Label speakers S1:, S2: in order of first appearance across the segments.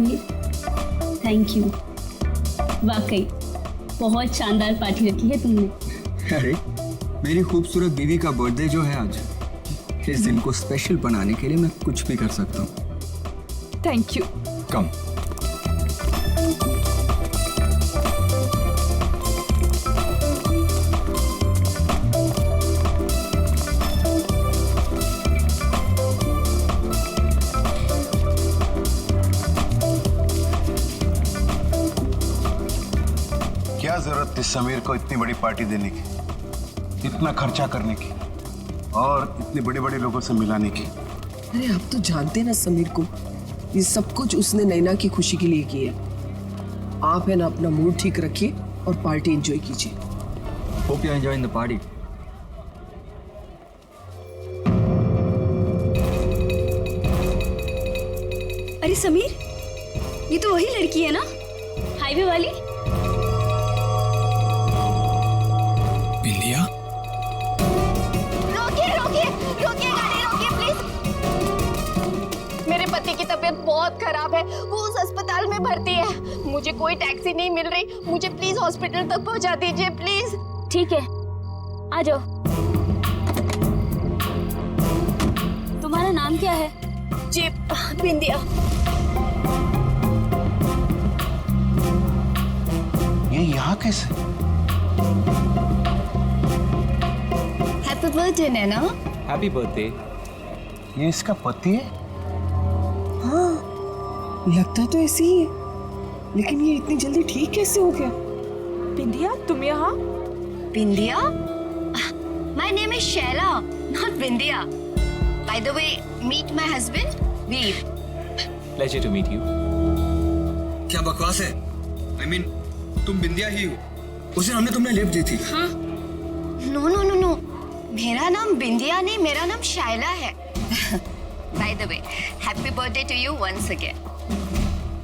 S1: Sameer, thank you. वाकई बहुत शानदार पार्टी रखी है तुमने।
S2: अरे मेरी खूबसूरत बीवी का बर्थडे जो है आज, इस दिन को स्पेशल बनाने के लिए मैं कुछ भी कर सकता हूँ।
S3: Thank you.
S2: कम।
S4: क्या जरूरत थी समीर को इतनी बड़ी पार्टी देने की, इतना खर्चा करने की और इतने बड़े बड़े लोगों से मिलाने की?
S5: अरे आप तो जानते ना समीर को, ये सब कुछ उसने नैना की खुशी के लिए किया। आप है ना अपना मूड ठीक रखिए और पार्टी एंजॉय कीजिए।
S2: Hope you enjoying the party.
S1: अरे समीर, ये तो वही लड़की है ना, हाईवे वाली?
S2: बिंदिया?
S6: रोकिए रोकिए रोकिए, गाड़ी रोकिए प्लीज। मेरे पति की तबीयत बहुत खराब है, वो उस अस्पताल में भर्ती है। मुझे कोई टैक्सी नहीं मिल रही, मुझे प्लीज हॉस्पिटल तक पहुंचा दीजिए प्लीज।
S1: ठीक है, आ जाओ। तुम्हारा नाम क्या है?
S6: जी बिंदिया।
S4: ये यहाँ कैसे?
S6: Happy birthday Naina.
S7: Happy birthday.
S4: ये इसका पति है?
S5: हाँ, लगता तो ऐसे ही है, लेकिन ये इतनी जल्दी ठीक कैसे हो गया?
S3: बिंदिया, तुम यहाँ?
S6: Bindiya? My name is Shaila, not Bindiya. By the way, meet my husband Veer.
S7: Pleasure to meet you.
S2: क्या बकवास है? I mean, तुम बिंदिया ही हो। उस दिन हमने तुम्हें लिफ्ट दी थी।
S1: हाँ।
S6: नो नो नो नो, मेरा नाम बिंदिया नहीं, मेरा नाम शाइला है। By the way, happy birthday to you once again.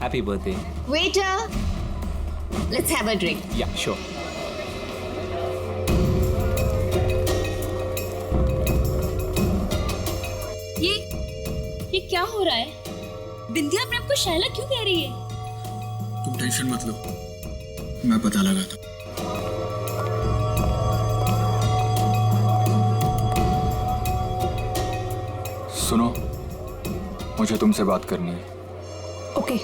S7: Happy birthday.
S6: Waiter, let's have a drink.
S7: Yeah sure.
S1: ये क्या हो रहा है? बिंदिया अपने आप को शैला क्यों कह रही है?
S2: तुम टेंशन मत लो, मैं पता लगाता। सुनो, मुझे तुमसे बात करनी है।
S3: ओके।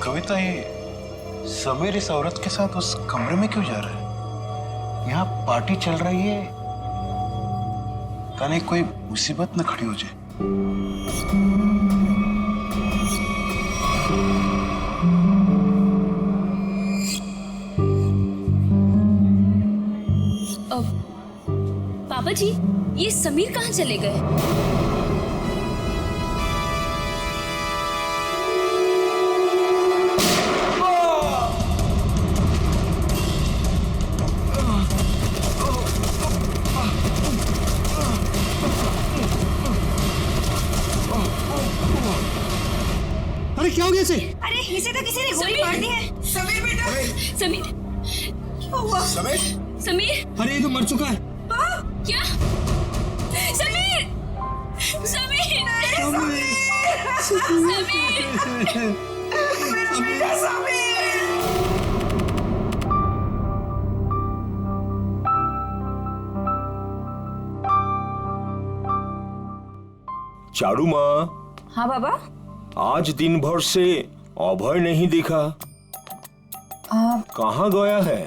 S4: कविता, ये समीर इस औरत के साथ उस कमरे में क्यों जा रहा है? यहाँ पार्टी चल रही है, कहीं कोई मुसीबत न खड़ी हो जाए।
S1: पापा जी, ये समीर कहाँ चले गए?
S2: अरे क्या हो गया इसे?
S6: अरे इसे तो किसी ने गोली मार दी है। समीर बेटा।
S1: समीर,
S6: क्या हुआ?
S4: समीर?
S1: समीर,
S2: अरे ये तो मर चुका है।
S1: क्या? समीर, समीर,
S8: चारू माँ,
S3: हाँ बाबा।
S8: आज दिन भर से अभय नहीं दिखा, कहाँ गया है?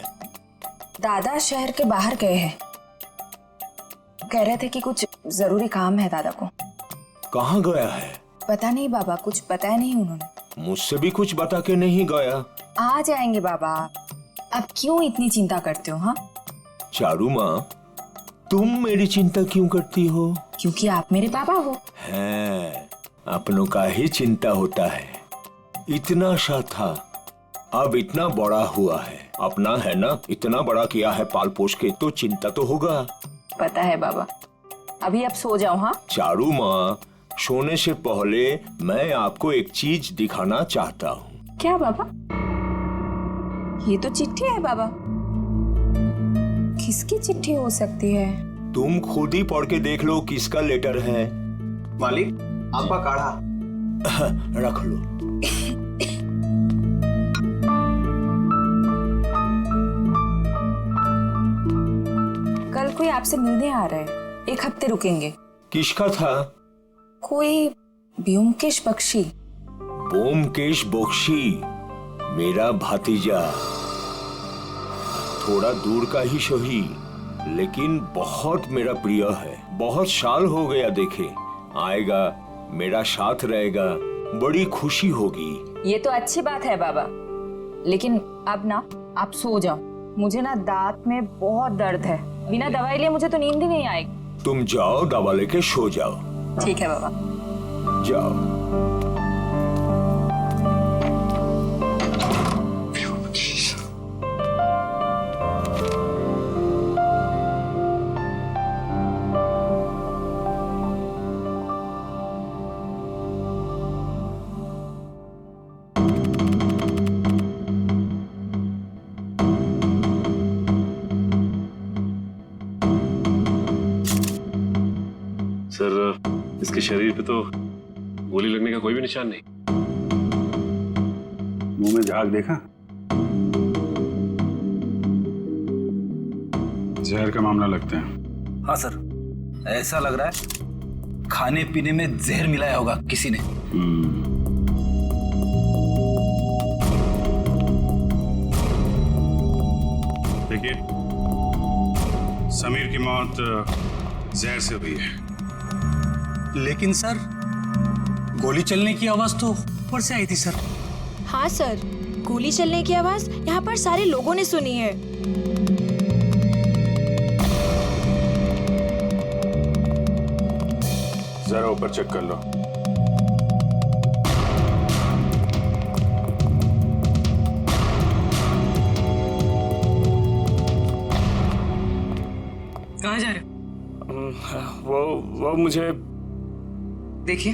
S3: दादा शहर के बाहर गए हैं, कह रहे थे कि कुछ जरूरी काम है दादा को।
S8: कहाँ गया है?
S3: पता नहीं बाबा, कुछ बताया नहीं उन्होंने।
S8: मुझसे भी कुछ बता के नहीं गया।
S3: आ जाएंगे बाबा, अब क्यों इतनी चिंता करते हो? हाँ
S8: चारू माँ, तुम मेरी चिंता क्यों करती हो?
S3: क्योंकि आप मेरे पापा हो।
S8: है, अपनों का ही चिंता होता है। इतना सा था, अब इतना बड़ा हुआ है। अपना है ना, इतना बड़ा किया है पाल पोष के, तो चिंता तो होगा।
S3: पता है बाबा, अभी आप सो जाओ। हाँ
S8: चारू माँ, सोने से पहले मैं आपको एक चीज दिखाना चाहता हूँ।
S3: क्या बाबा? ये तो चिट्ठी है बाबा। किसकी चिट्ठी हो सकती है?
S8: तुम खुद ही पढ़ के देख लो किसका लेटर है।
S2: मालिक, आपका काढ़ा।
S8: रख लो।
S3: कल कोई आपसे मिलने आ रहा है, 1 हफ्ते रुकेंगे।
S8: किसका था?
S3: कोई ब्योमकेश बख्शी।
S8: ब्योमकेश बख्शी मेरा भतीजा, थोड़ा दूर का ही सही, लेकिन बहुत मेरा प्रिय है। बहुत साल हो गया देखे, आएगा, मेरा साथ रहेगा, बड़ी खुशी होगी।
S3: ये तो अच्छी बात है बाबा, लेकिन अब ना आप सो जाओ। मुझे ना दांत में बहुत दर्द है, बिना दवाई लिए मुझे तो नींद ही नहीं आएगी।
S8: तुम जाओ, दवा लेके सो जाओ।
S3: ठीक है बाबा।
S8: जाओ।
S9: सर, इसके शरीर पे तो गोली लगने का कोई भी निशान नहीं।
S4: मुंह में झाग देखा? जहर का मामला लगता है।
S10: हाँ सर, ऐसा लग रहा है खाने पीने में जहर मिलाया होगा किसी ने।
S4: देखिए, समीर की मौत जहर से हुई है।
S10: लेकिन सर, गोली चलने की आवाज तो ऊपर से आई थी सर।
S6: हाँ सर, गोली चलने की आवाज यहाँ पर सारे लोगों ने सुनी है।
S4: जरा ऊपर चेक कर लो।
S5: कहाँ जा रहे हो?
S9: वो मुझे
S5: देखिए,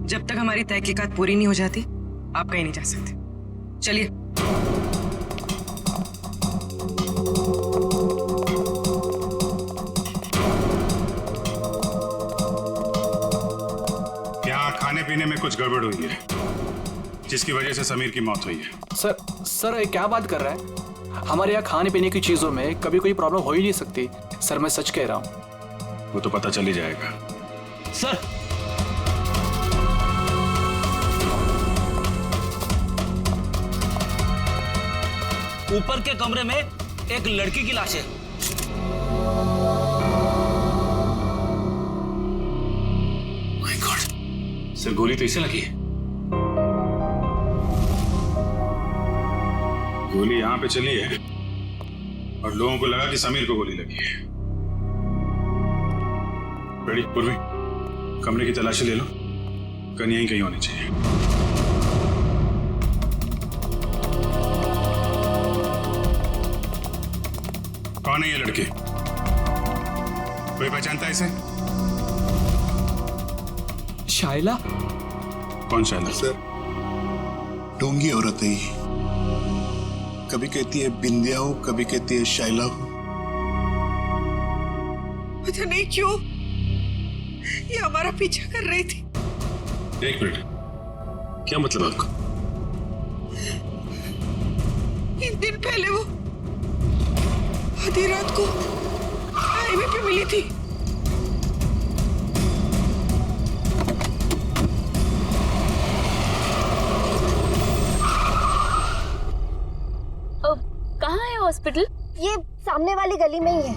S5: जब तक हमारी तहकीकात पूरी नहीं हो जाती, आप कहीं नहीं जा सकते। चलिए।
S4: यहाँ खाने पीने में कुछ गड़बड़ हुई है, जिसकी वजह से समीर की मौत हुई है।
S11: सर ये क्या बात कर रहा है? हमारे यहाँ खाने पीने की चीजों में कभी कोई प्रॉब्लम हो ही नहीं सकती। सर, मैं सच कह रहा हूँ।
S4: वो तो पता चल ही जाएगा।
S10: सर, ऊपर के कमरे में एक लड़की की लाश है। माय गॉड,
S9: सर गोली तो इसे लगी है।
S4: गोली यहाँ पे चली है और लोगों को लगा कि समीर को गोली लगी है। रेडी पूर्वी, कमरे की तलाशी ले लो, गन यहीं कहीं होनी चाहिए। कौन है ये लड़के? कोई पहचानता है इसे?
S11: शाइला?
S4: कौन शाइला?
S12: सर, डोंगी औरत है ये। कभी कहती है बिंदिया हूं, कभी कहती है शाइला हूं।
S5: पता नहीं क्यों ये हमारा पीछा कर रही थी।
S9: एक मिनट, क्या मतलब आपका?
S5: 1 दिन पहले वो आधी रात को हाईवे पे मिली थी।
S1: कहाँ है हॉस्पिटल?
S6: ये सामने वाली गली में ही है।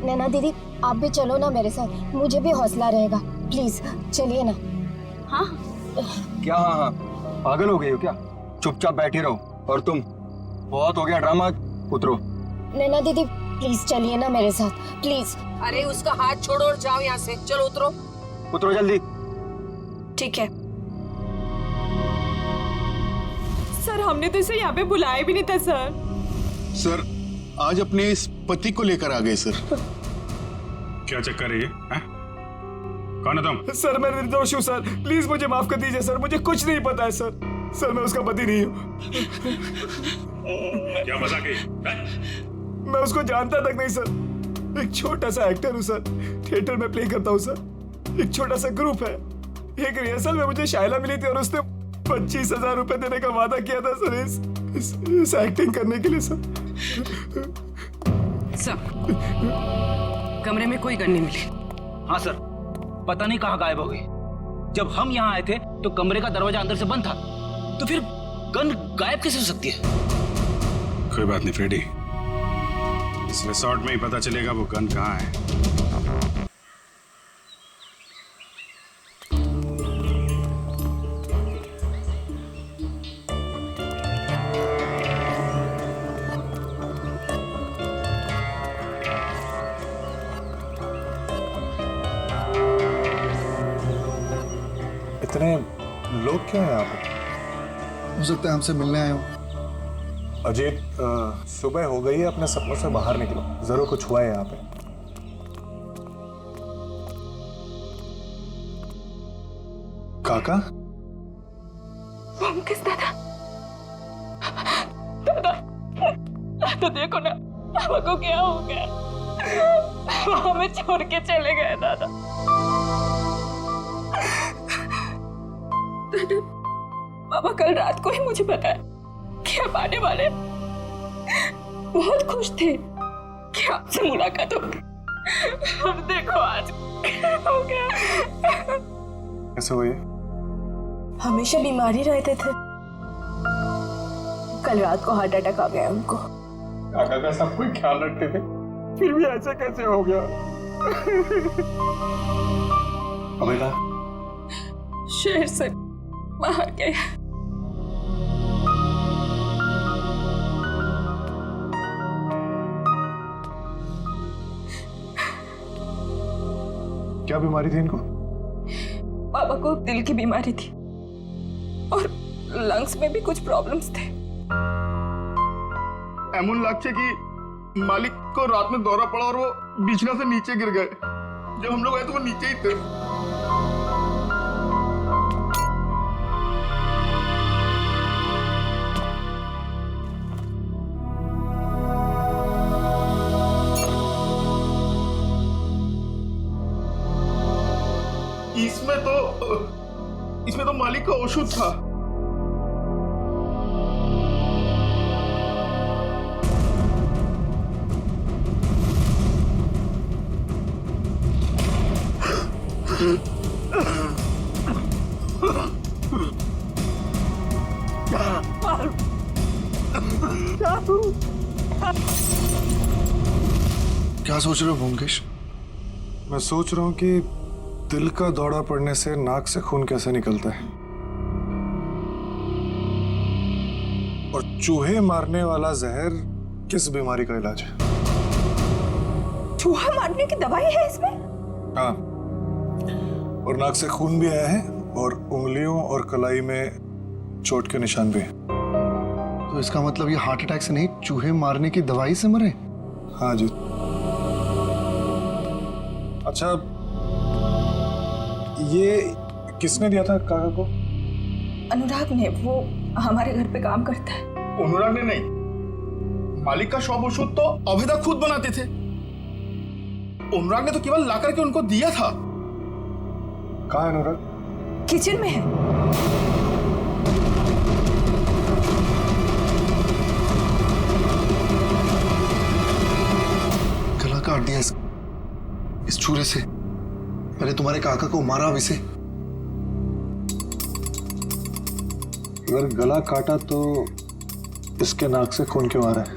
S6: नैना दीदी, आप भी चलो ना मेरे साथ, मुझे भी हौसला रहेगा। प्लीज चलिए ना।
S1: हाँ।
S2: क्या हाँ हाँ, पागल हो गई हो क्या? चुपचाप बैठी रहो। और तुम, बहुत हो गया ड्रामा, उतरो।
S6: नैना दीदी प्लीज चलिए ना मेरे साथ, प्लीज।
S5: अरे उसका हाथ छोड़ो और जाओ यहाँ से। चलो उतरो।
S2: उतरो जल्दी।
S5: ठीक है। सर, हमने तो इसे यहाँ पे बुलाया भी नहीं था सर।
S12: सर, आज अपने इस पति को लेकर आ गए सर।
S4: क्या चक्कर है ये? कौन है तुम?
S11: सर, मैं निर्दोष हूँ सर, प्लीज मुझे माफ कर दीजिए सर, मुझे कुछ नहीं पता है सर।
S13: सर मैं उसका पति नहीं हूँ।
S9: क्या मजाक है?
S13: मैं उसको जानता तक नहीं सर। एक छोटा सा एक्टर हूँ सर, थिएटर में प्ले करता हूँ सर। एक छोटा सा ग्रुप है। एक रिहर्सल में मुझे शायला मिली थी और उसने 25,000 रुपए देने का वादा किया था सर इस एक्टिंग करने के लिए सर।
S5: कमरे में कोई गन नहीं मिली।
S14: हाँ सर, पता नहीं कहाँ गायब हो गई। जब हम यहाँ आए थे तो कमरे का दरवाजा अंदर से बंद था, तो फिर गन गायब कैसे हो सकती है?
S12: कोई बात नहीं फ्रेडी, इस रिसोर्ट में ही पता चलेगा वो गन कहाँ है।
S15: इतने लोग क्यों हैं यहाँ पे?
S2: हो सकता है हमसे मिलने आए हो।
S15: अजीत, सुबह हो गई है, अपने सपनों से बाहर निकलो, जरूर कुछ हुआ है यहाँ पे। काका?
S6: मुकेश दादा, दादा, तो देखो ना पापा को क्या हो गया। वो हमें छोड़ के चले गए दादा। पापा कल रात को ही मुझे बताया कि आप आने वाले। बहुत खुश थे कि आपसे मुलाकात होगी। अब देखो आज क्या हो गया।
S15: कैसे हुई?
S6: हमेशा बीमारी रहते थे, कल रात को हार्ट अटैक आ गया उनको।
S15: काका का सब कोई ख्याल रखते थे, फिर भी ऐसा कैसे हो गया? अमेला
S6: शहर से बाहर गए।
S15: क्या बीमारी थी इनको?
S6: पापा को दिल की बीमारी थी और लंग्स में भी कुछ प्रॉब्लम्स थे।
S13: एमन लगছে कि मालिक को रात में दौरा पड़ा और वो बिछना से नीचे गिर गए। जब हम लोग आए तो वो नीचे ही थे। इसमें तो मालिक का औषध था।
S15: क्या सोच रहे हो मुकेश? मैं सोच रहा हूँ कि दिल का दौरा पड़ने से नाक से खून कैसे निकलता है, और चूहे मारने वाला जहर किस बीमारी का इलाज है।
S6: चूहा मारने की दवाई है इसमें?
S15: हाँ, और नाक से खून भी आया है और उंगलियों और कलाई में चोट के निशान भी हैं।
S2: तो इसका मतलब ये हार्ट अटैक से नहीं, चूहे मारने की दवाई से मरे?
S15: हाँ जी। अच्छा, ये किसने दिया था काका को?
S6: अनुराग ने, वो हमारे घर पे काम करता है।
S13: अनुराग ने नहीं, मालिक का शॉप औषध तो अभेदा खुद बनाते थे। अनुराग ने तो केवल ला करके उनको दिया था।
S15: कहाँ है अनुराग?
S6: किचन में है।
S2: गला काट दिया इस छुरे से। मैंने तुम्हारे काका को मारा अब इसे।
S15: अगर गला काटा तो इसके नाक से खून क्यों आ रहा है?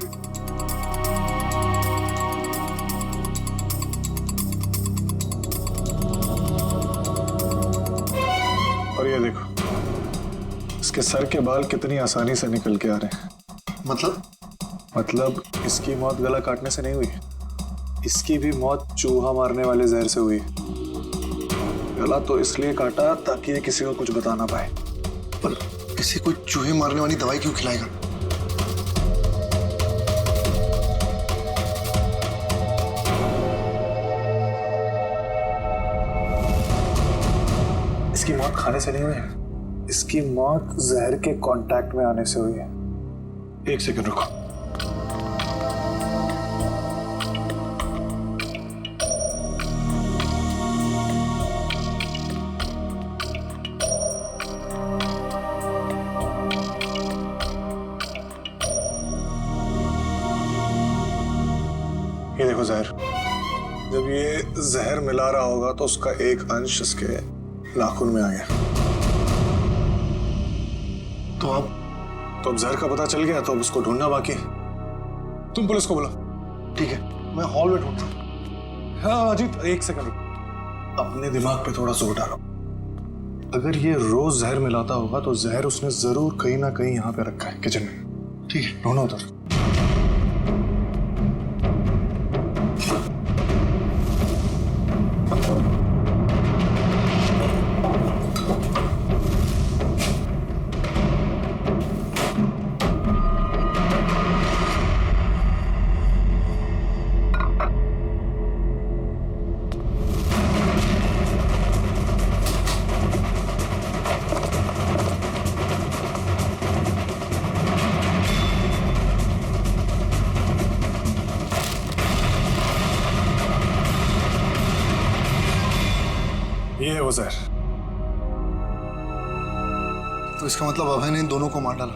S15: और ये देखो, इसके सर के बाल कितनी आसानी से निकल के आ रहे हैं। मतलब इसकी मौत गला काटने से नहीं हुई, इसकी भी मौत चूहा मारने वाले जहर से हुई। गला तो इसलिए काटा ताकि ये किसी को कुछ बता ना पाए।
S2: पर किसी को चूहे मारने वाली दवाई क्यों खिलाएगा?
S15: इसकी मौत खाने से नहीं हुई है, इसकी मौत जहर के कांटेक्ट में आने से हुई है। एक सेकंड रुको। ये देखो जहर। जब ये जहर मिला रहा होगा तो उसका एक अंश इसके नाखून में आ गया। तो अब जहर का पता चल गया तो अब उसको ढूंढना बाकी है। तुम पुलिस को बुलाओ। ठीक है, मैं हॉल में ढूंढता हूँ। हाँ अजीत, एक सेकंड रुको। अपने दिमाग पे थोड़ा जोर डालो। अगर ये रोज जहर मिलाता होगा तो जहर उसने जरूर कहीं ना कहीं यहाँ पे रखा है, किचन में। ठीक है, ढूंढो उधर। ये है वो जहर।
S12: तो इसका मतलब अभय ने इन दोनों को मार डाला।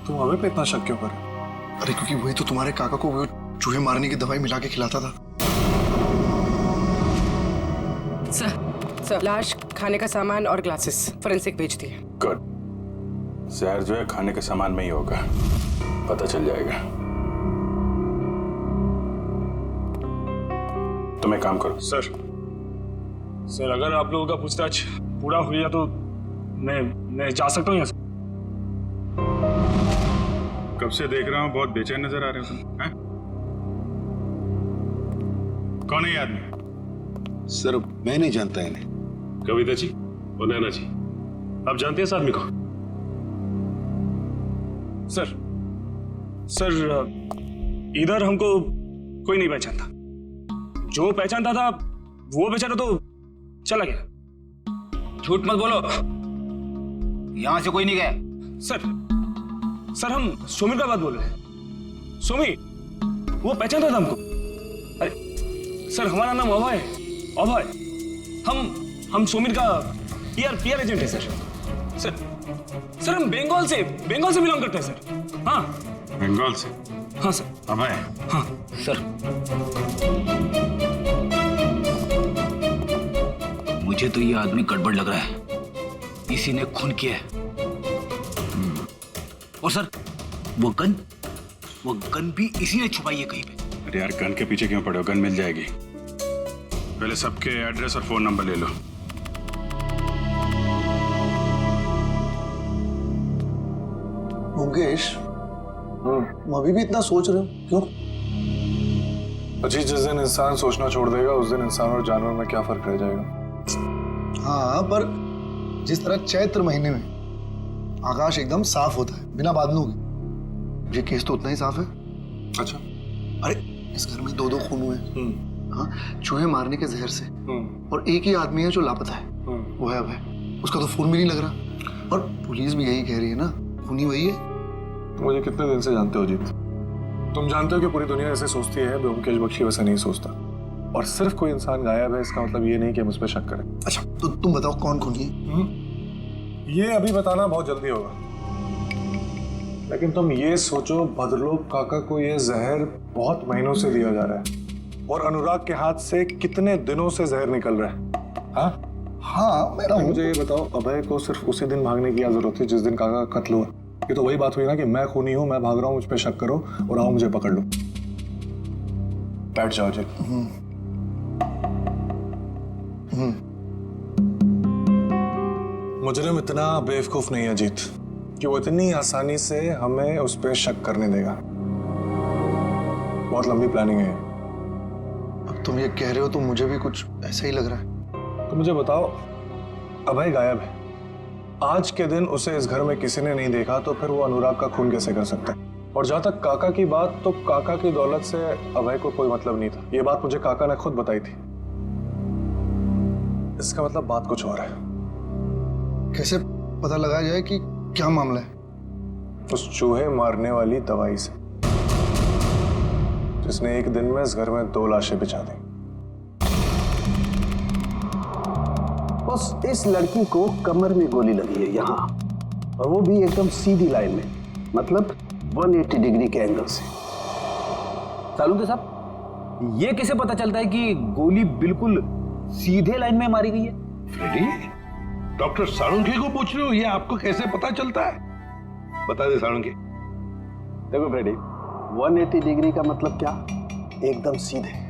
S15: तुम अभय पे इतना शक क्यों कर रहे हो?
S12: अरे क्योंकि वही तो तुम्हारे काका को वो चूहे मारने की दवाई मिला के खिलाता था।
S5: सर, लाश, खाने का सामान और ग्लासेस फोरेंसिक भेज दिए।
S9: गुड। जहर जो है खाने के सामान में ही होगा, पता चल जाएगा। तुम एक काम करो।
S13: सर अगर आप लोगों का पूछताछ पूरा हो गया तो मैं जा सकता हूँ यहाँ से।
S4: कब से देख रहा हूँ बहुत बेचैन नजर आ रहे हो तुम। हैं? कौन है ये आदमी?
S12: सर मैं नहीं जानता इन्हें।
S9: कविता जी और नैना जी, आप जानते हैं इस आदमी को?
S13: सर इधर हमको कोई नहीं पहचानता। जो पहचानता था वो बेचारा तो चला गया।
S14: झूठ मत बोलो, यहां से कोई नहीं गया।
S13: सर हम सोमी का बात बोल रहे हैं। सोमी वो पहचानता था हमको। अरे सर हमारा नाम अभय है। अभय हम सोमी का पीआर एजेंट है सर हम बंगाल से बिलोंग करते हैं सर। हाँ
S4: बंगाल से?
S13: हाँ सर।
S4: अभय?
S13: हाँ
S14: सर मुझे तो ये आदमी गड़बड़ लग रहा है, इसी ने खून किया है। और सर वो गन भी इसी ने छुपाई है कहीं पे।
S4: अरे यार गन के पीछे क्यों पड़े हो? गन मिल जाएगी। पहले सबके एड्रेस और फोन नंबर ले लो।
S12: मुकेश, तुम अभी भी इतना सोच रहे हो क्यों?
S15: अजीत, जिस दिन इंसान सोचना छोड़ देगा उस दिन इंसान और जानवर में क्या फर्क रह जाएगा?
S12: हाँ पर जिस तरह चैत्र महीने में आकाश एकदम साफ होता है बिना बादलों के, ये केस तो उतना ही साफ है।
S15: अच्छा।
S12: अरे इस घर में दो खून हुए। हाँ, चूहे मारने के जहर से। और एक ही आदमी है जो लापता है, वो है अभय। उसका तो फोन भी नहीं लग रहा और पुलिस भी यही कह रही है ना, खूनी वही है।
S15: तुम मुझे कितने दिन से जानते हो अजीत? तुम जानते हो कि पूरी दुनिया ऐसे सोचती है, ब्योमकेश बख्शी वैसे नहीं सोचता। और सिर्फ कोई इंसान गायब है इसका मतलब ये नहीं कि हम उस पर शक करें।
S12: अच्छा तो तुम बताओ कौन खूनी है?
S15: ये अभी बताना बहुत जल्दी होगा, लेकिन तुम ये सोचो भद्रलोक काका को ये जहर बहुत महीनों से दिया जा रहा है और अनुराग के हाथ से कितने दिनों से जहर निकल रहा है। हाँ
S12: मेरा
S15: मुझे ये बताओ, अभय को सिर्फ उसी दिन भागने की क्या जरूरत थी जिस दिन काका का कत्ल हुआ? ये तो वही बात हुई ना कि मैं खूनी हूं, मैं भाग रहा हूं, मुझ पे शक करो और आओ मुझे पकड़ लो। बैठ जाओ जी। मुजरिम इतना बेवकूफ नहीं है जीत कि वो इतनी आसानी से हमें उस पर शक करने देगा। बहुत लंबी प्लानिंग है।
S12: अब तुम ये कह रहे हो तो मुझे भी कुछ ऐसा ही लग रहा है।
S15: तो मुझे बताओ, अभय गायब है, आज के दिन उसे इस घर में किसी ने नहीं देखा, तो फिर वो अनुराग का खून कैसे कर सकता है? और जहां तक काका की बात, तो काका की दौलत से अभय को कोई मतलब नहीं था। ये बात मुझे काका ने खुद बताई थी। इसका मतलब बात कुछ और है।
S12: कैसे पता लगाया जाए कि क्या मामला है।
S15: उस चूहे मारने वाली दवाई से, जिसने एक दिन में इस घर में 2 लाशें बिछा दी।
S16: बस इस लड़की को कमर में गोली लगी है यहाँ, और वो भी एकदम सीधी लाइन में, मतलब 180 डिग्री के एंगल से।
S14: सालुंके साहब, ये कैसे पता चलता है कि गोली बिल्कुल सीधे लाइन में मारी गई है?
S4: फ्रेडी, डॉक्टर सालुंके को पूछ रहे हो, ये आपको कैसे पता चलता है? बता दे सालुंके।
S16: देखो फ्रेडी, 180 डिग्री का मतलब क्या? एकदम सीधे।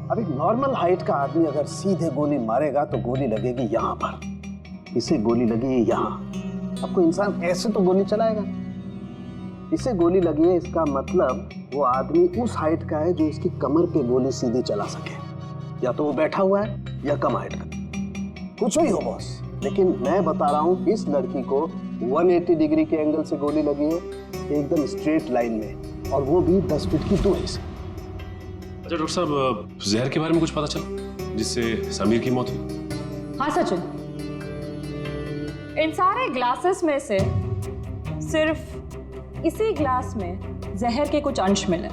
S16: अब एक नॉर्मल हाइट का आदमी अगर सीधे गोली मारेगा तो गोली लगेगी यहाँ पर, इसे गोली लगी है यहाँ। अब कोई इंसान ऐसे तो गोली चलाएगा? इसे गोली लगी है, इसका मतलब वो आदमी उस हाइट का है जो इसकी कमर पे गोली सीधी चला सके। या तो वो बैठा हुआ है या कम हाइट का, कुछ भी हो बॉस। लेकिन मैं बता रहा हूँ, इस लड़की को 180 डिग्री के एंगल से गोली लगी है, एकदम स्ट्रेट लाइन में, और वो भी 10 फीट की दूरी से।
S17: अच्छा डॉक्टर साहब, जहर के बारे में कुछ पता चला जिससे समीर की मौत हुई?
S3: हाँ सचिन, इन सारे ग्लासेस में से सिर्फ इसी ग्लास में जहर के कुछ अंश मिले।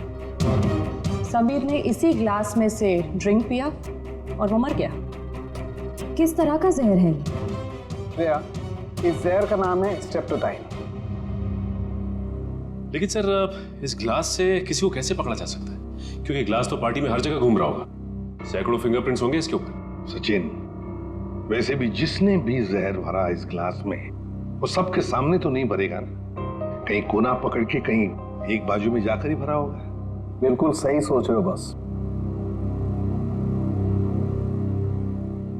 S3: समीर ने इसी ग्लास में से ड्रिंक पिया और वो मर गया। किस तरह का जहर है
S16: ये? इस जहर का नाम है स्ट्रेप्टोटाइन।
S17: लेकिन सर, इस ग्लास से किसी को कैसे पकड़ा जा सकता है? क्योंकि ग्लास तो पार्टी में हर जगह घूम रहा होगा, सैकड़ों फिंगरप्रिंट्स होंगे इसके ऊपर।
S4: सचिन, वैसे भी जिसने भी जहर भरा इस ग्लास में, वो सबके सामने तो नहीं भरेगा ना, कहीं कोना पकड़ के कहीं एक बाजू में जाकर ही भरा होगा।
S16: बिल्कुल सही सोच रहे हो बस।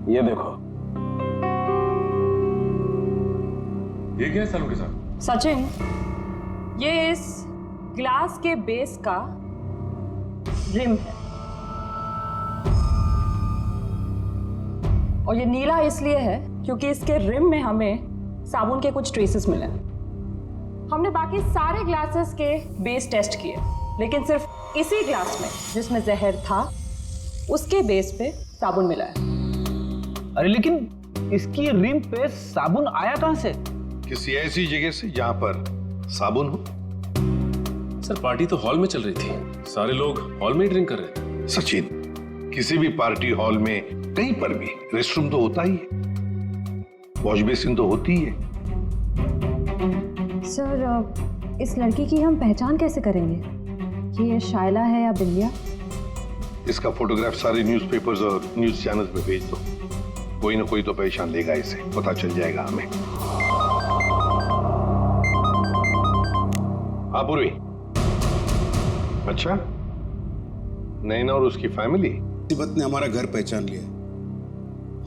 S16: ये देखो,
S17: ये क्या है सालुंके साहब?
S3: सचिन, ये इस ग्लास के बेस का रिम है, और ये नीला इसलिए है क्योंकि इसके रिम में हमें साबुन के कुछ ट्रेसेस मिले। हमने बाकी सारे ग्लासेस के बेस टेस्ट किए, लेकिन सिर्फ इसी ग्लास में जिसमें जहर था, उसके बेस पे साबुन मिला है।
S14: अरे लेकिन इसकी रिम पे साबुन आया कहां से?
S4: किसी ऐसी जगह से जहां पर साबुन हो।
S17: सर, पार्टी तो हॉल में चल रही थी, सारे लोग हॉल में ही ड्रिंक कर रहे थे।
S4: सचिन, किसी भी पार्टी हॉल में कहीं पर भी रेस्टरूम तो होता ही है, वॉश बेसिन तो होती ही है।
S18: सर, इस लड़की की हम पहचान कैसे करेंगे कि ये शायला है या बिंदिया?
S4: इसका फोटोग्राफ सारे न्यूज़पेपर्स और न्यूज चैनल्स में भेज दो, कोई ना कोई तो पहचान लेगा, इसे पता चल जाएगा हमें। हाँ पूर्वी, अच्छा, नैना और उसकी फैमिली?
S19: मुसीबत ने हमारा घर पहचान लिया,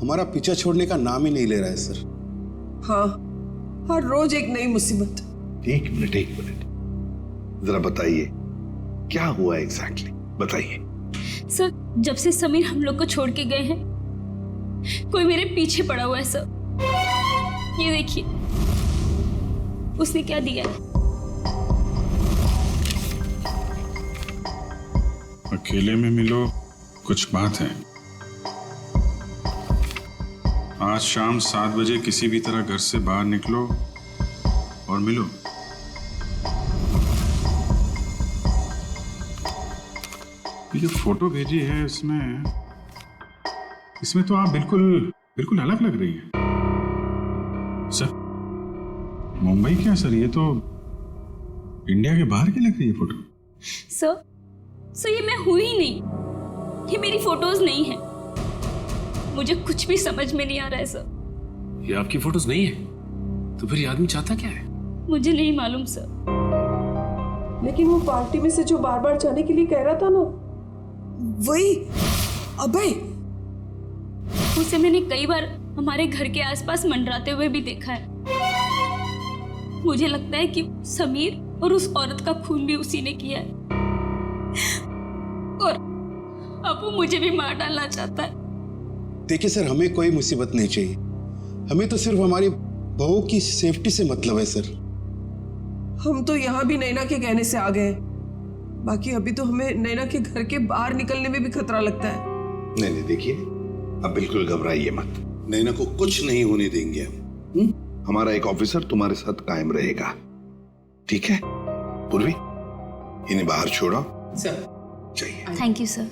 S19: हमारा पीछा छोड़ने का नाम ही नहीं ले रहा है सर।
S5: हाँ, हर रोज एक नई मुसीबत।
S4: एक मिनट, जरा बताइए क्या हुआ एग्जैक्टली, बताइए।
S1: सर, जब से समीर हम लोग को छोड़ के गए हैं, कोई मेरे पीछे पड़ा हुआ है सर। ये देखिए, उसने क्या दिया है।
S9: अकेले में मिलो, कुछ बात है। आज शाम 7 बजे किसी भी तरह घर से बाहर निकलो और मिलो। ये फोटो भेजी है, इसमें तो आप बिल्कुल अलग लग रही हैं। सर, मुंबई क्या सर, ये तो इंडिया के बाहर की लग रही है फोटो।
S1: सर, ये मैं हुई ही नहीं, ये मेरी फोटोज नहीं है। मुझे कुछ भी समझ में नहीं आ रहा है सर।
S17: ये आपकी फोटोज नहीं है? तो फिर ये आदमी चाहता क्या है?
S1: मुझे नहीं मालूम सर।
S5: लेकिन वो पार्टी में से जो बार बार जाने के लिए कह रहा था ना, वही अभय।
S1: उसे मैंने कई बार हमारे घर के आसपास मंडराते हुए भी देखा है। मुझे लगता है कि समीर और उस औरत का खून भी उसी ने किया है, और अब वो मुझे भी मार डालना चाहता है।
S19: देखिए सर, हमें कोई मुसीबत नहीं चाहिए, हमें तो सिर्फ हमारी बहू की सेफ्टी से मतलब है सर।
S5: हम तो यहाँ भी नैना के कहने से आ गए, बाकी अभी तो हमें नैना के घर के बाहर निकलने में भी खतरा लगता है।
S4: नहीं देखिए, अब बिल्कुल घबराइए मत, नैना को कुछ नहीं होने देंगे हम। हमारा एक ऑफिसर तुम्हारे साथ कायम रहेगा, ठीक है? पूर्वी, इन्हें बाहर छोड़ो।
S5: सर
S4: चाहिए।
S1: Thank you sir.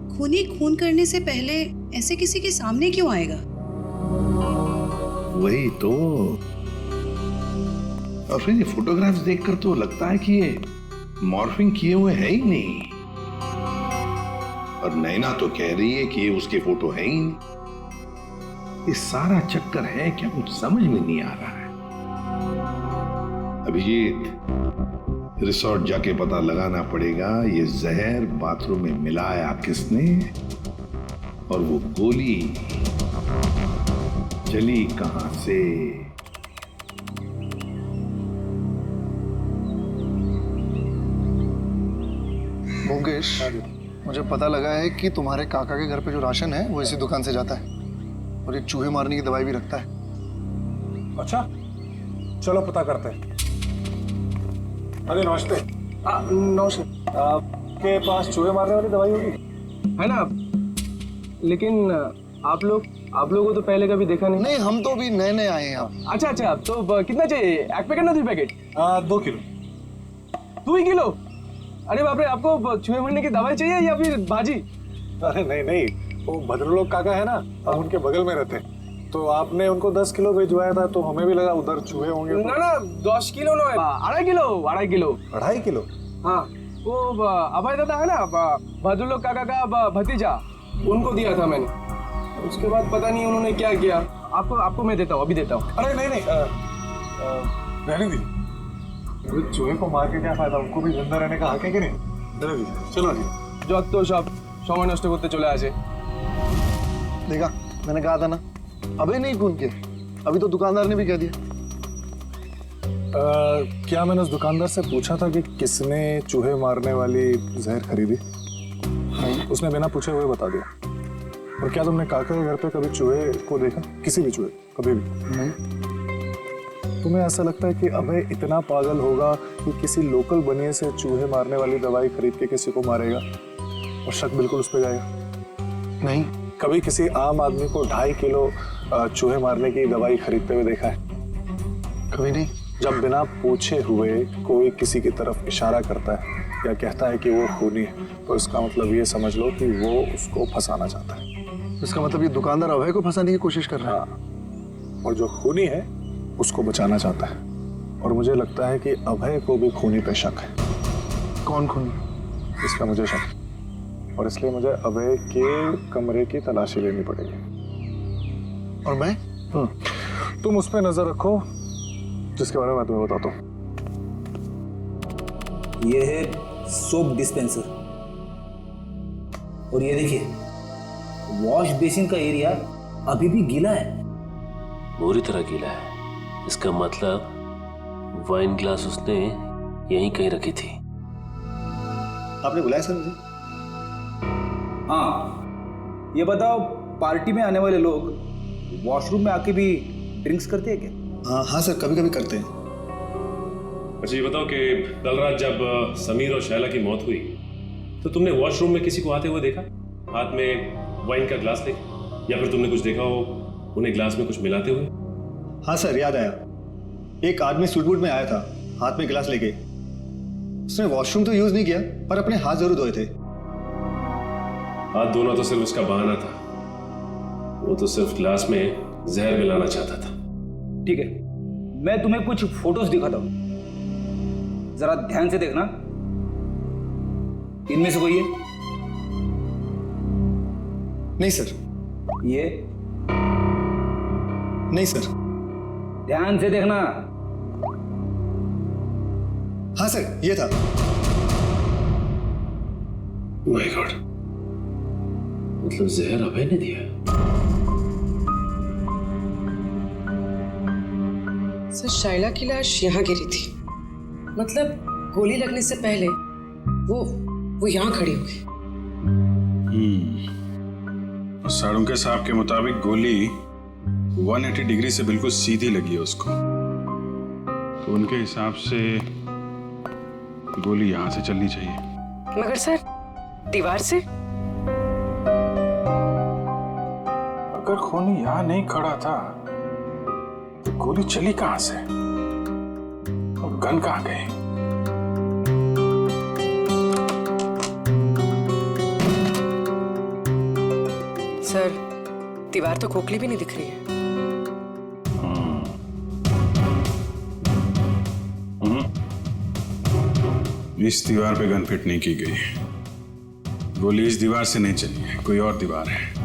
S20: खूनी खून करने से पहले ऐसे किसी के सामने क्यों आएगा?
S4: वही तो। और फिर ये फोटोग्राफ्स देखकर तो लगता है कि ये मॉर्फिंग किए हुए है ही नहीं। और नैना तो कह रही है कि ये उसके फोटो है ही नहीं। ये सारा चक्कर है क्या, कुछ समझ में नहीं आ रहा है। अभिजीत, रिसोर्ट जाके पता लगाना पड़ेगा ये जहर बाथरूम में मिलाया किसने, और वो गोली चली कहां से।
S12: मुकेश, मुझे पता लगा है कि तुम्हारे काका के घर पे जो राशन है वो इसी दुकान से जाता है, और ये चूहे मारने की दवाई भी रखता है।
S15: अच्छा, चलो पता करते हैं। अरे नमस्ते।
S10: नमस्ते।
S15: आपके पास चूहे मारने वाली दवाई होगी?
S10: है ना, लेकिन आप लोगों को तो पहले कभी देखा नहीं।
S12: नहीं, हम तो भी नए नए आए हैं यहाँ।
S10: अच्छा, तो कितना चाहिए? एक पैकेट ना 2 पैकेट?
S15: 2 किलो।
S10: 2 किलो? अरे बाप रे, आपको चूहे मरने की दवाई चाहिए या फिर भाजी?
S15: अरे नहीं, वो भद्रलोक काका है ना, हम उनके बगल में रहते हैं, तो आपने उनको 10 किलो भिजवाया था, तो हमें भी लगा उधर चूहे होंगे।
S10: ना 10 किलो ना, 2.5 किलो।
S15: 2.5 किलो?
S10: हाँ, वो अभय दादा है ना, भद्रलोक काका का भतीजा, उनको दिया था मैंने। उसके बाद पता नहीं उन्होंने क्या किया। आपको मैं देता हूँ, अभी देता हूँ।
S15: अरे नहीं, रहने दीजिए। चूहे को मार के क्या फायदा, उनको भी जिंदा रहने का हक है कि नहीं? रहने दीजिए, चलो जी।
S10: जो तो सब समय नष्ट करते चले आजे।
S12: देखा, मैंने कहा था ना, अबे नहीं खून के, अभी तो दुकानदार ने भी कह दिया।
S15: क्या मैंने उस दुकानदार से पूछा था कि किसने चूहे मारने वाली जहर खरीदी? उसने बिना पूछे हुए बता दिया। और क्या तुमने काका के घर पे कभी चूहे को देखा? किसी भी चूहे, कभी भी नहीं? तुम्हें ऐसा लगता है कि अभय इतना पागल होगा कि किसी लोकल बनिए से चूहे मारने वाली दवाई खरीद के किसी को मारेगा और शक बिल्कुल उस पर जाएगा?
S12: नहीं।
S15: कभी किसी आम आदमी को 2.5 किलो चूहे मारने की दवाई खरीदते हुए देखा है?
S12: कभी नहीं।
S15: जब बिना पूछे हुए कोई किसी की तरफ इशारा करता है या कहता है कि वो खूनी है, तो इसका मतलब ये समझ लो कि वो उसको फंसाना चाहता है।
S12: इसका मतलब ये दुकानदार अभय को फंसाने की कोशिश कर रहा है।
S15: हाँ। और जो खूनी है उसको बचाना चाहता है। और मुझे लगता है कि अभय को भी खूनी पे शक है।
S12: कौन खूनी?
S15: इसका मुझे शक है, और इसलिए मुझे अभय के कमरे की तलाशी लेनी पड़ेगी।
S12: और मैं?
S15: तुम उस पर नजर रखो जिसके बारे में मैं तुम्हें बताता हूँ।
S14: ये है सोप डिस्पेंसर, और ये देखिए वॉश बेसिन का एरिया अभी भी गीला है,
S17: पूरी तरह गीला है। इसका मतलब वाइन ग्लास उसने यहीं कहीं रखी थी।
S12: आपने बुलाया सर मुझे?
S14: हाँ, ये बताओ, पार्टी में आने वाले लोग वॉशरूम में आके भी ड्रिंक्स करते हैं क्या?
S12: हाँ सर, कभी कभी करते हैं।
S17: अच्छा ये बताओ कि कल रात जब समीर और शैला की मौत हुई तो तुमने वॉशरूम में किसी को आते हुए देखा, हाथ में वाइन का ग्लास लेके, या फिर तुमने कुछ देखा हो उन्हें ग्लास में कुछ मिलाते हुए?
S21: हाँ सर, याद आया। एक आदमी सूट बूट में आया था, हाथ में गिलास लेके। उसने वॉशरूम तो यूज नहीं किया, पर अपने हाथ जरूर धोए थे।
S17: हाथ धोना तो सिर्फ उसका बहाना था, वो तो सिर्फ ग्लास में जहर मिलाना चाहता था।
S14: ठीक है, मैं तुम्हें कुछ फोटोज दिखाता हूं, जरा ध्यान से देखना। इनमें से कोई है?
S21: नहीं सर।
S14: ये?
S21: नहीं सर।
S14: ध्यान से देखना।
S21: हाँ सर, ये था।
S17: माय गॉड, मतलब जहर अभय ने दिया?
S5: सर, शाइला की लाश यहाँ गिरी थी, मतलब गोली लगने से पहले वो यहाँ खड़ी हुई।
S9: साड़ुंके साहब के मुताबिक गोली 180 डिग्री से बिल्कुल सीधी लगी है उसको, तो उनके हिसाब से गोली यहां से चलनी चाहिए।
S5: मगर सर, दीवार से?
S9: अगर खूनी यहाँ नहीं खड़ा था तो गोली चली कहां से और गन कहां गई?
S5: सर, दीवार तो खोखली भी नहीं दिख रही है।
S9: इस दीवार पे गन फिट नहीं की गई। गोली इस दीवार से नहीं चली है, कोई और दीवार है।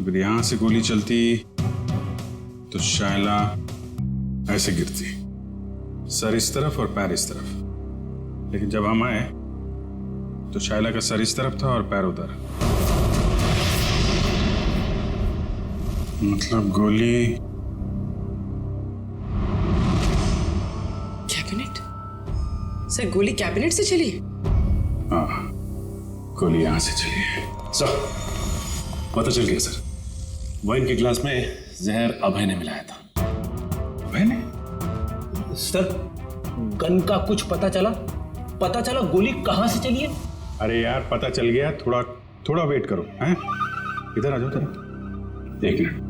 S9: अगर यहां से गोली चलती तो शायला ऐसे गिरती, सर इस तरफ और पैर इस तरफ। लेकिन जब हम आए तो शायला का सर इस तरफ था और पैर उधर। मतलब गोली
S5: कैबिनेट? सर, गोली कैबिनेट से चली?
S9: हाँ, गोली यहां से चली है।
S17: सर, पता चल गया सर, वाइन के ग्लास में जहर अभय ने मिलाया था।
S9: अभय ने?
S14: सर, गन का कुछ पता चला? गोली कहां से चली है?
S9: अरे यार, पता चल गया। थोड़ा वेट करो। हैं? इधर आ जाओ जरा, एक मिनट।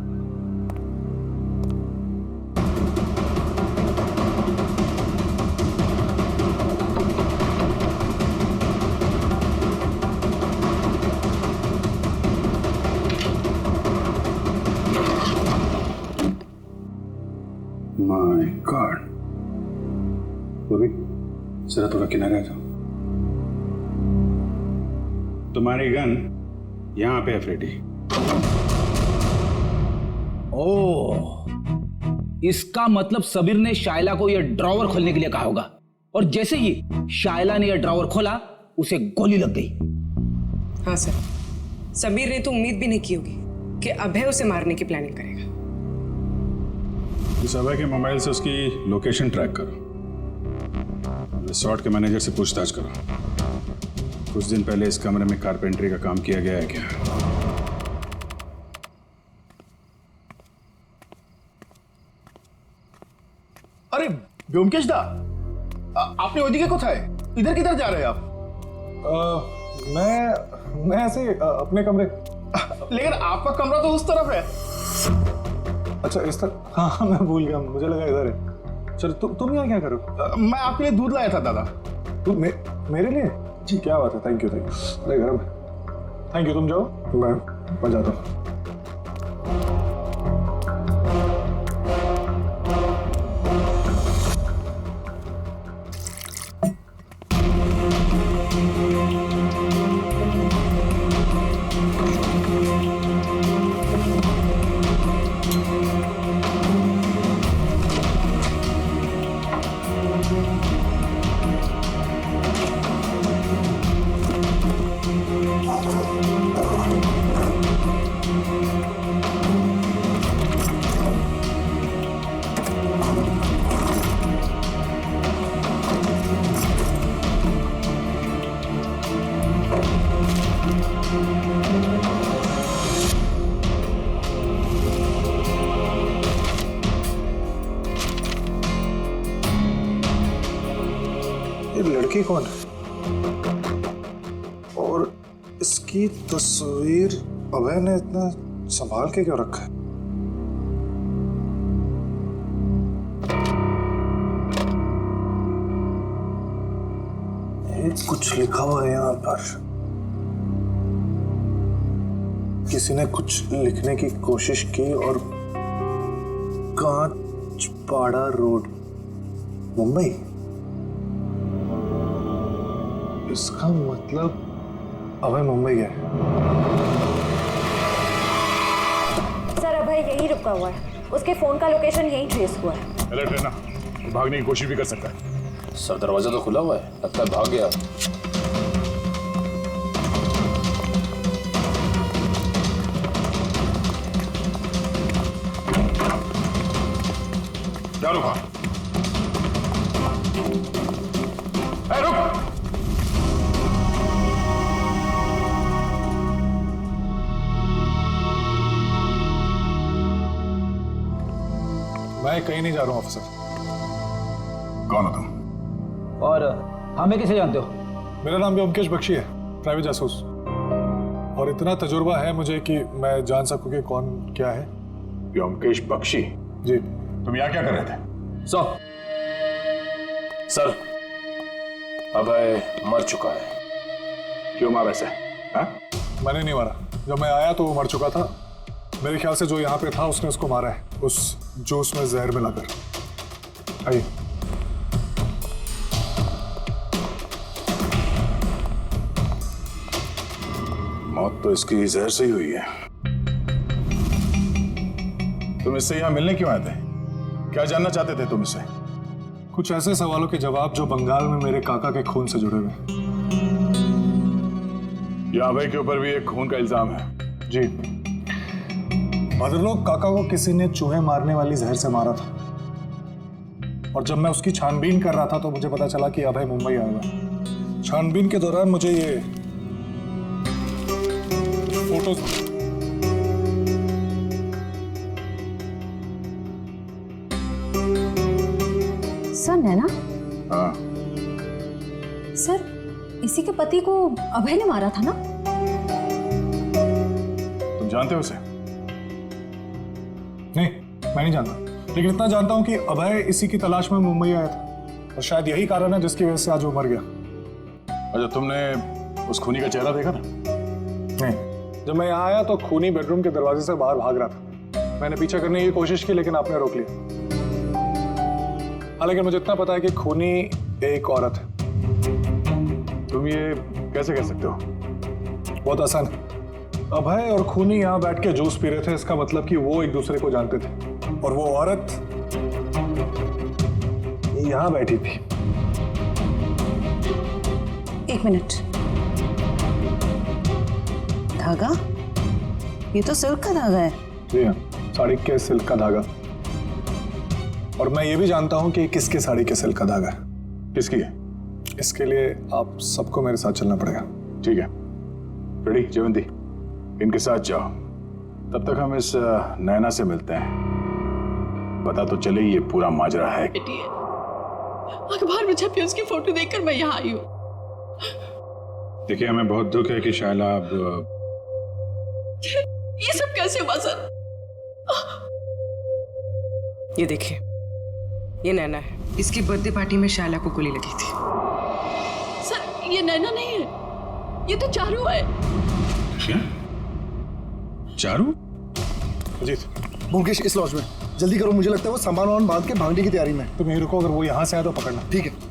S9: My God. बॉबी, जरा थोड़ा किनारे आ जाओ। तुम्हारी गन यहां पे है फ्रेडी।
S14: ओह, इसका मतलब सबीर ने शायला को यह ड्रॉवर खोलने के लिए कहा होगा, और जैसे ही शायला ने यह ड्रॉवर खोला उसे गोली लग गई।
S5: हाँ सर, सबीर ने तो उम्मीद भी नहीं की होगी कि अभय उसे मारने की प्लानिंग करेगा।
S9: इस अभय के मोबाइल से उसकी लोकेशन ट्रैक करो, रिसोर्ट के मैनेजर से पूछताछ करो। कुछ दिन पहले इस कमरे में कारपेंटरी का काम किया गया है क्या?
S15: अरे व्योमकेश दा, आपने ओदिके को था? इधर किधर जा रहे हैं आप? मैं ऐसे अपने कमरे। लेकिन आपका कमरा तो उस तरफ है। अच्छा, इस तरफ? हाँ, मैं भूल गया, मुझे लगा इधर है। चलो, तुम यहाँ क्या करो? मैं आपके लिए दूध लाया था दादा। तुम मेरे लिए? जी, क्या बात है, थैंक यू। अरे गरम है। थैंक यू, तुम जाओ, मैं जाता हूँ। लड़की कौन है और इसकी तस्वीर अभय ने इतना संभाल के क्यों रखा है? कुछ लिखा हुआ है यहाँ पर। किसी ने कुछ लिखने की कोशिश की और कांचपाड़ा रोड, मुंबई। इसका मतलब अभय मुंबई गया।
S18: सर, अभय यहीं रुका हुआ है। उसके फोन का लोकेशन यहीं ट्रेस हुआ है।
S9: अलर्ट रहना, भागने की कोशिश भी कर सकता है।
S11: सर, दरवाजा तो खुला हुआ है, लगता है भाग गया।
S9: क्या रुका? रुक! मैं कहीं नहीं जा रहा हूँ ऑफिसर। कौन हो तुम?
S14: और हमें कैसे जानते हो?
S15: मेरा नाम व्योमकेश बख्शी है, प्राइवेट जासूस।
S9: और इतना तजुर्बा है मुझे कि मैं जान सकूं कि कौन क्या है।
S17: व्योमकेश बख्शी
S9: जी,
S17: तुम यहाँ क्या कर रहे थे? सर, अभय मर चुका है। क्यों मारा ऐसे?
S9: मैंने नहीं मारा। जब मैं आया तो वो मर चुका था। मेरे ख्याल से जो यहाँ पे था उसने उसको मारा है, उस जूस में जहर मिलाकर। आइए।
S17: मौत तो इसकी जहर से ही हुई है। तुम इससे यहाँ मिलने क्यों आए थे? क्या जानना चाहते थे तुम इससे?
S9: कुछ ऐसे सवालों के जवाब जो बंगाल में मेरे काका के खून से जुड़े हुए।
S17: यहाँ अभय के ऊपर भी एक खून का इल्जाम है।
S9: जी, भद्रलोक काका को किसी ने चूहे मारने वाली जहर से मारा था, और जब मैं उसकी छानबीन कर रहा था तो मुझे पता चला कि अभय मुंबई आया हुआ। छानबीन के दौरान मुझे ये फोटोज
S18: सर नैना?
S17: हाँ।
S18: सर, इसी के पति को अभय ने मारा था ना?
S17: तुम जानते हो उसे?
S9: नहीं, मैं नहीं जानता, लेकिन इतना जानता हूं कि अभय इसी की तलाश में मुंबई आया था, और शायद यही कारण है जिसकी वजह से आज वो मर गया।
S17: अच्छा, तुमने उस खूनी का चेहरा देखा था?
S9: नहीं, जब मैं यहाँ आया तो खूनी बेडरूम के दरवाजे से बाहर भाग रहा था। मैंने पीछा करने की कोशिश की, लेकिन आपने रोक लिया। हालांकि मुझे इतना पता है कि खूनी एक औरत है।
S17: तुम ये कैसे कह सकते हो?
S9: बहुत आसान है। अभय और खूनी यहाँ बैठ के जूस पी रहे थे, इसका मतलब कि वो एक दूसरे को जानते थे, और वो औरत यहाँ बैठी थी।
S20: एक मिनट, धागा? ये तो सिल्क का धागा है।
S9: जी हाँ, साड़ी के सिल्क का धागा। और मैं ये भी जानता हूँ कि किसके साड़ी के सिल्क का धागा है।
S17: किसकी है?
S9: इसके लिए आप सबको मेरे साथ चलना पड़ेगा।
S17: ठीक है, रेडी जयवंती, इनके साथ जाओ। तब तक हम इस नैना से मिलते हैं, पता तो चले ये पूरा माजरा है।
S7: अखबार में छपी उसकी फोटो देखकर मैं यहाँ आई हूँ।
S17: देखिए, हमें बहुत दुख है कि शायला अब
S7: ये सब कैसे हुआ सर?
S5: ये देखिए, ये नैना है। इसकी बर्थडे पार्टी में शायला को गोली लगी थी।
S7: सर, ये नैना नहीं है, ये तो चारू है।
S17: क्या? चारू?
S12: अजीत, मुकेश इस लॉज में, जल्दी करो, मुझे लगता है वो सामान वामान बांध के भागने की तैयारी में।
S9: तुम यहीं रुको, अगर वो यहाँ से आए तो पकड़ना।
S12: ठीक है।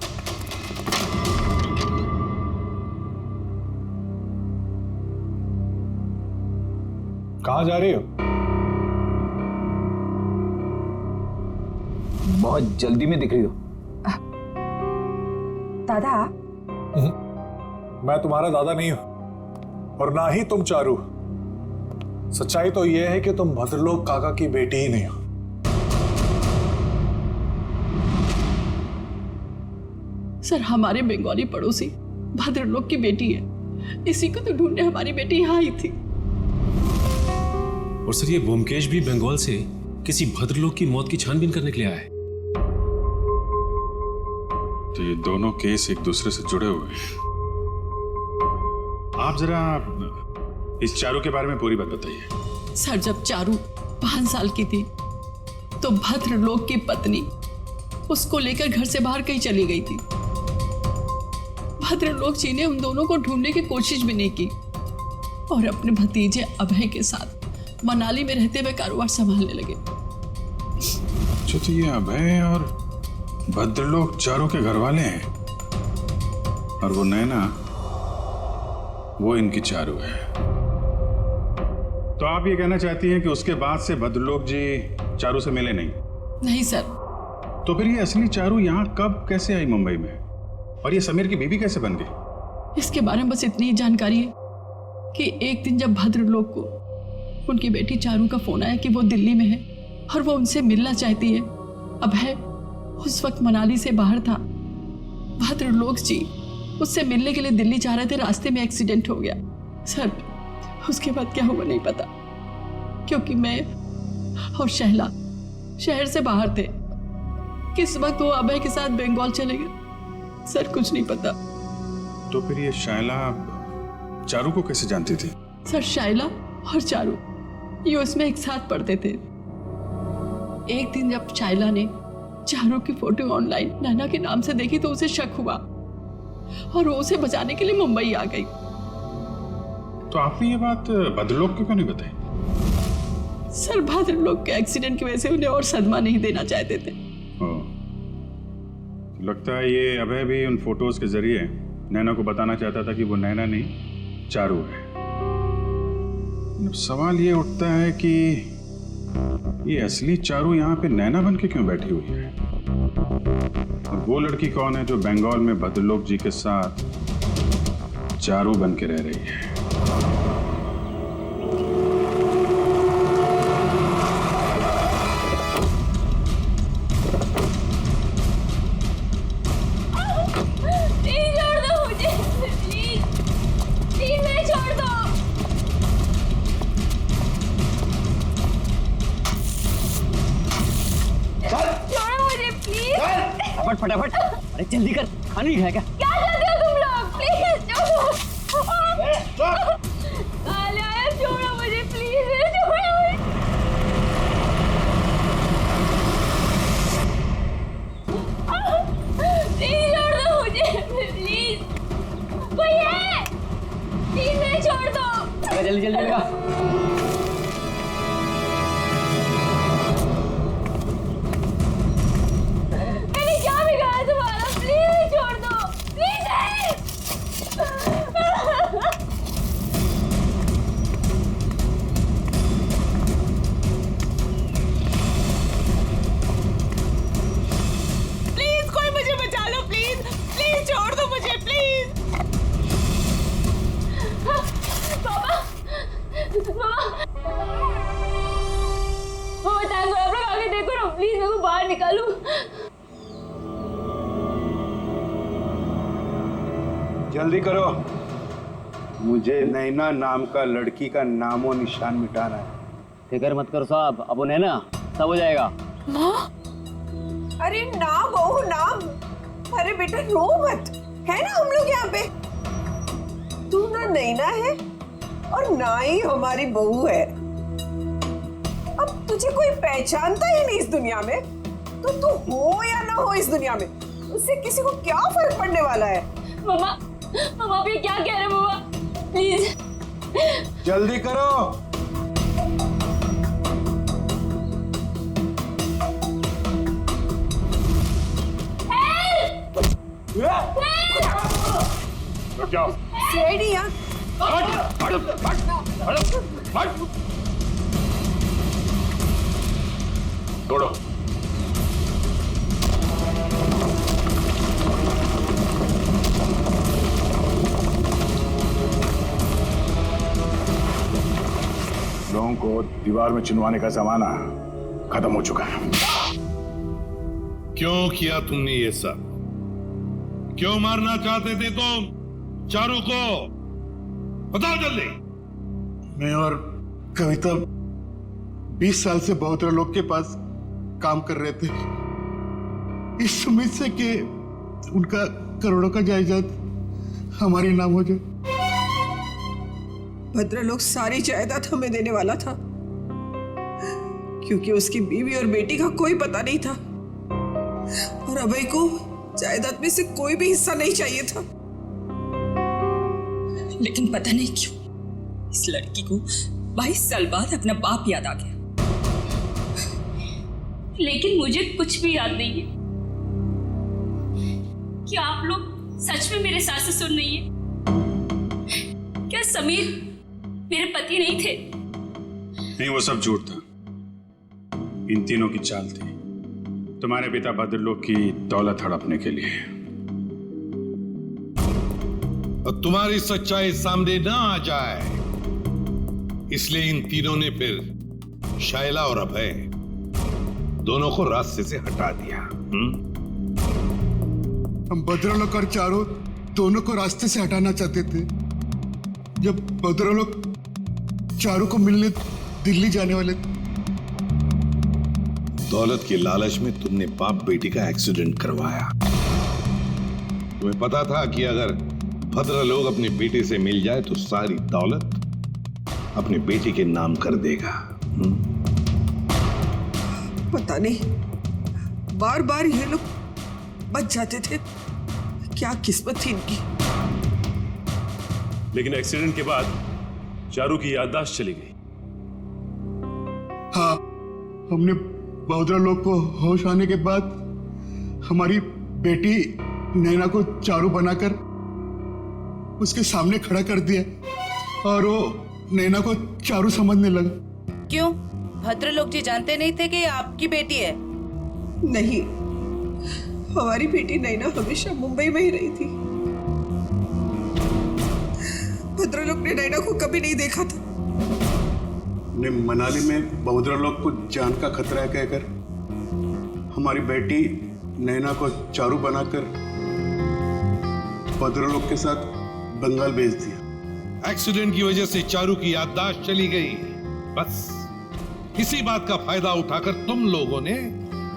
S9: कहाँ जा रही हो?
S14: बहुत जल्दी में दिख रही हो।
S3: दादा?
S9: मैं तुम्हारा दादा नहीं हूं, और ना ही तुम चारू। सच्चाई तो यह है कि तुम भद्रलोक काका की बेटी ही नहीं हो।
S7: सर, हमारे बंगाली पड़ोसी भद्रलोक की बेटी है, इसी को तो ढूंढने हमारी बेटी यहाँ आई थी।
S17: और सर, ये ब्योमकेश भी बंगाल से किसी भद्रलोक की मौत की छानबीन करने के लिए आया है।
S9: तो ये दोनों केस एक दूसरे से जुड़े हुए हैं।
S17: आप जरा इस चारू के बारे में पूरी बात बताइए।
S7: सर, जब चारू 5 साल की थी तो भद्रलोक की पत्नी उसको लेकर घर से बाहर कहीं चली गई थी। भद्रलोक जी ने उन दोनों को ढूंढने की कोशिश भी नहीं की और अपने भतीजे अभय के साथ मनाली में रहते हुए कारोबार संभालने लगे।
S9: अच्छा, तो ये अभय और भद्रलोक चारू के घर वाले हैं, और वो नैना, वो इनकी चारू है। तो आप ये कहना चाहती हैं कि उसके बाद से भद्रलोक जी चारू से मिले नहीं?
S7: नहीं सर।
S9: तो फिर ये असली चारू यहाँ कब कैसे आई मुंबई में, और ये समीर की बीवी कैसे बन गई?
S7: इसके बारे में बस इतनी ही जानकारी है कि एक दिन जब भद्रलोक को उनकी बेटी चारू का फोन आया कि वो दिल्ली में है और वो उनसे मिलना चाहती है। अभय उस वक्त मनाली से बाहर था। भद्रलोक जी उससे मिलने के लिए दिल्ली जा रहे थे, रास्ते में एक्सीडेंट हो गया। सर, उसके बाद क्या हुआ नहीं पता, क्योंकि मैं और शहला शहर से बाहर थे। किस वक्त वो अभय के साथ बंगाल चले गए, सर कुछ नहीं पता।
S9: तो फिर ये शायला चारू को कैसे जानती थी?
S7: सर शाइला और चारू ये उसमें एक साथ पढ़ते थे। एक दिन जब शाइला ने चारू की फोटो ऑनलाइन नैना के नाम से देखी तो उसे शक हुआ और वो उसे बचाने के लिए मुंबई आ गई।
S9: तो आपने ये बात भद्रलोक को क्यों नहीं बताई?
S7: सर भद्रलोक के एक्सीडेंट की वजह से उन्हें और सदमा नहीं देना चाहते थे।
S9: लगता है ये अभय भी उन फोटोज के जरिए नैना को बताना चाहता था कि वो नैना नहीं चारू है। अब सवाल ये उठता है कि ये असली चारू यहाँ पे नैना बन के क्यों बैठी हुई है, और वो लड़की कौन है जो बंगाल में भद्रलोक जी के साथ चारू बन के रह रही है?
S8: फटाफट, अरे जल्दी कर, खाना नहीं खाया क्या?
S1: क्या करते हो तुम लोग? प्लीज छोड़ो मुझे, प्लीज छोड़ो। प्लीज छोड़ दो मुझे, प्लीज। कोई है? प्लीज मुझे छोड़ दो।
S8: जल्दी जल्दी लगा।
S1: निकालूं।
S19: जल्दी करो, मुझे नैना नाम का लड़की का नामो निशान मिटाना है।
S8: फिक्र मत करो साहब, अब वो नैना सब हो जाएगा।
S5: माँ? अरे ना बहू ना, अरे बेटा रो मत, है ना हम लोग यहाँ पे। तू ना नैना है और ना ही हमारी बहू है। अब तुझे कोई पहचानता ही नहीं इस दुनिया में, तो तू हो या ना हो इस दुनिया में, उससे किसी को क्या फर्क पड़ने वाला है।
S1: मामा, मामा आप ये क्या कह रहे हैं मामा? प्लीज
S19: जल्दी करो।
S9: जाओ।
S5: सीआईडी यहाँ।
S9: छोड़ो।
S17: लोगों को दीवार में चिनवाने का जमाना खत्म हो चुका है।
S4: क्यों किया तुमने ये सब? क्यों मारना चाहते थे तुम चारों को? बताओ जल्दी।
S19: मैं और कविता 20 साल से बहुत लोग के पास काम कर रहे थे, इस उम्मीद से कि उनका करोड़ों का जायदाद हमारे नाम हो जाए।
S5: भद्रलोक सारी जायदाद हमें देने वाला था, क्योंकि उसकी बीवी और बेटी का कोई पता नहीं था, और अभय को जायदाद में से कोई भी हिस्सा नहीं चाहिए था।
S22: लेकिन पता नहीं क्यों इस लड़की को 22 साल बाद अपना बाप याद आ गया।
S1: लेकिन मुझे कुछ भी याद नहीं है। क्या आप लोग सच में मेरे सास ससुर नहीं है? क्या समीर मेरे पति नहीं थे?
S9: नहीं, वो सब झूठ था। इन तीनों की चाल थी तुम्हारे पिता भद्रलोक की दौलत हड़पने के लिए।
S4: और तुम्हारी सच्चाई सामने ना आ जाए, इसलिए इन तीनों ने फिर शाइला और अभय दोनों को रास्ते से हटा दिया।
S19: हम भद्रलोक और चारू दोनों को रास्ते से हटाना चाहते थे। जब भद्रलोक चारू को मिलने दिल्ली जाने वाले थे,
S4: दौलत की लालच में तुमने बाप बेटी का एक्सीडेंट करवाया। तुम्हें पता था कि अगर भद्रलोक अपनी बेटी से मिल जाए तो सारी दौलत अपने बेटी के नाम कर देगा।
S5: पता नहीं बार बार ये लोग बच जाते थे, क्या किस्मत थी इनकी।
S17: लेकिन एक्सीडेंट के बाद चारू की याददाश्त चली गई।
S19: हाँ, हमने बहोदरा लोग को होश आने के बाद हमारी बेटी नैना को चारू बनाकर उसके सामने खड़ा कर दिया और वो नैना को चारू समझने लगा।
S2: क्यों? भद्रलोक जी जानते नहीं थे कि ये आपकी बेटी है?
S5: नहीं, हमारी बेटी नैना हमेशा मुंबई में ही रही थी। भद्रलोक ने नैना को कभी नहीं देखा था।
S19: ने मनाली में बहोदरा लोग को जान का खतरा है कहकर हमारी बेटी नैना को चारू बनाकर बहोदरा लोग के साथ बंगाल भेज दिया।
S4: एक्सीडेंट की वजह से चारू की याददाश्त चली गई। बस इसी बात का फायदा उठाकर तुम लोगों ने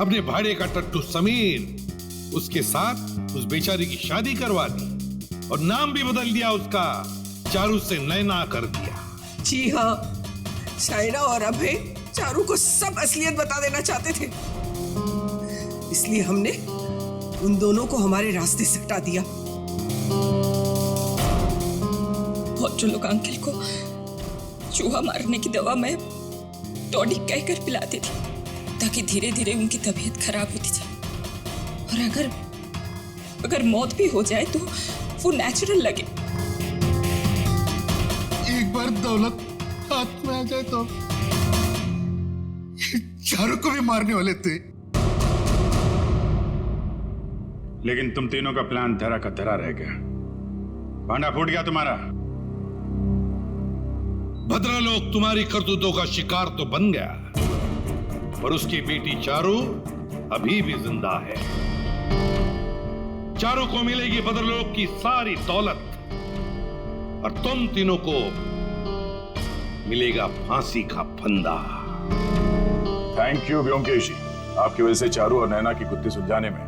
S4: अपने भाड़े का टट्टू समीर उसके साथ उस बेचारी की शादी करवा दी और नाम भी बदल दिया उसका, चारू से नैना कर दिया।
S5: जी हाँ, शायरा और अभय चारू को सब असलियत बता देना चाहते थे, इसलिए हमने उन दोनों को हमारे रास्ते से हटा दिया।
S22: और लोग अंकल को चूहा मारने की दवा मैं टॉनिक कहकर पिलाती थी ताकि धीरे धीरे उनकी तबीयत खराब होती जाए, और अगर मौत भी हो जाए तो वो नेचुरल लगे।
S19: एक बार दौलत हाथ में आ जाए तो चारू को भी मारने वाले थे।
S9: लेकिन तुम तीनों का प्लान धरा का धरा रह गया, भांडा फूट गया तुम्हारा।
S4: भद्रलोक तुम्हारी करतूतों का शिकार तो बन गया, पर उसकी बेटी चारू अभी भी जिंदा है। चारू को मिलेगी भद्रलोक की सारी दौलत और तुम तीनों को मिलेगा फांसी का फंदा।
S15: थैंक यू व्योमकेश जी, आपकी वजह से चारू और नैना की गुत्थी सुलझाने में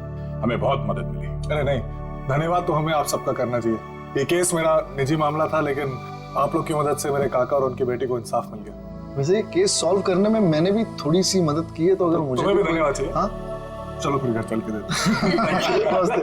S15: हमें बहुत मदद मिली।
S6: अरे नहीं, धन्यवाद तो हमें आप सबका करना चाहिए। ये केस मेरा निजी मामला था, लेकिन आप लोग की मदद से मेरे काका और उनकी बेटी को इंसाफ मिल गया।
S12: वैसे ये केस सॉल्व करने में मैंने भी थोड़ी सी मदद की है, तो अगर मुझे
S6: तुम्हें भी धन्यवाद चाहिए।
S12: हाँ,
S6: चलो फिर घर चल के देते हैं।
S12: नमस्ते।